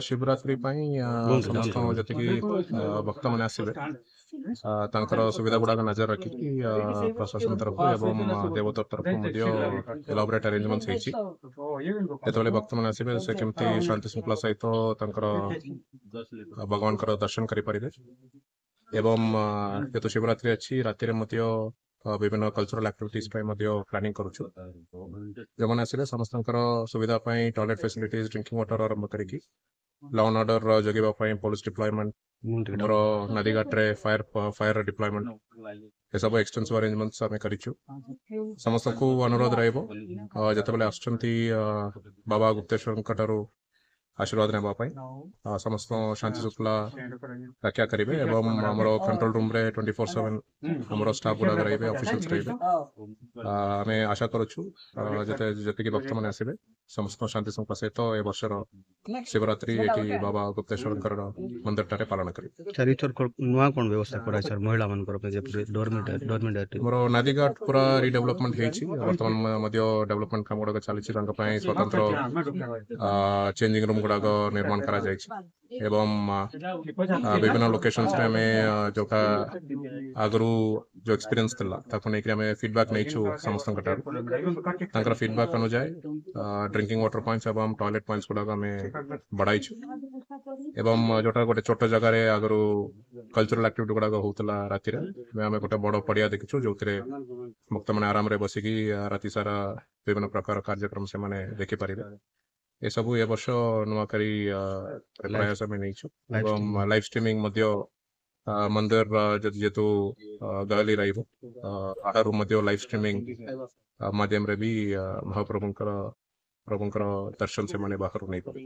शिवरात्रि समस्त जी भक्त मैंने आसवे सुविधा गुड़ाक नजर रखिकी प्रशासन तरफ एवं देवतर तरफ एलाबोरेट अरेंजमेंट्स जो भक्त मैंने आसवे से केमती शांति श्रृंखला सहित भगवान दर्शन करें एवं जेतु शिवरात्रि अच्छी राति विभिन्न कल्चरल एक्टिविटीज प्लानिंग करुछु जो मैंने आसिले समस्त सुविधा टॉयलेट फैसिलिटीज ड्रिंकिंग वाटर आरंभ करिकी लॉ एंड ऑर्डर जगेवाई पुलिस डिप्लॉयमेंट मोर नदी घाटे फायर डिप्लॉयमेंट ये सब एक्सटेंसिव अरेंजमेंट्स आम करिछु समस्त को अनुरोध रहिबो जतबेले आछंती बाबा गुप्तेश्वर आशीर्वाद नापी समस्त शांति श्रृंखला रक्षा करेंगे एवं आमर कंट्रोल रूम रे 24/7 आमर स्टाफ गुड़ा रही ऑफिशियल्स रही आम आशा करुचु जी भक्त मैंने आसवे समस्त शांति श्रृंखला सहित ए वर्षर शिवरात्रि ये बाबा गुप्तेश्वर मंदिर टारे पालन करें मोर नदीघाट पूरा रिडेवलपमेंट बर्तमान डेवलपमेंट काम गुड़ा चली स्वतंत्र चेंजिंग रूम गुड़ाक निर्माण करा एवं विभिन्न लोकेशंस रे हमें जो आगु जो एक्सपीरियंस था फीडबैक नहीं समस्त फीडबैक अनुजाई ड्रिंकिंग वाटर पॉइंट्स एवं टॉयलेट पॉइंट्स गुड़ाक आम बढ़ाई एवं जोटा गोटे छोट जगार आगु कल्चरल एक्टिविटी गुड़ाक होता राति आम गोटे बड़ पड़िया देखीचु जो भक्त मैंने आराम रे बसिकी राति सारा विभिन्न प्रकार कार्यक्रम से मैंने देखिपारे ये सब ए वर्ष नुआकारी प्रयास में नहीं लाइव स्ट्रीमिंग मंदिर जेतु गहली रही लाइव स्ट्रीमिंग माध्यम रे भी महाप्रभुंकर दर्शन से मैंने बाहर नहीं पारे।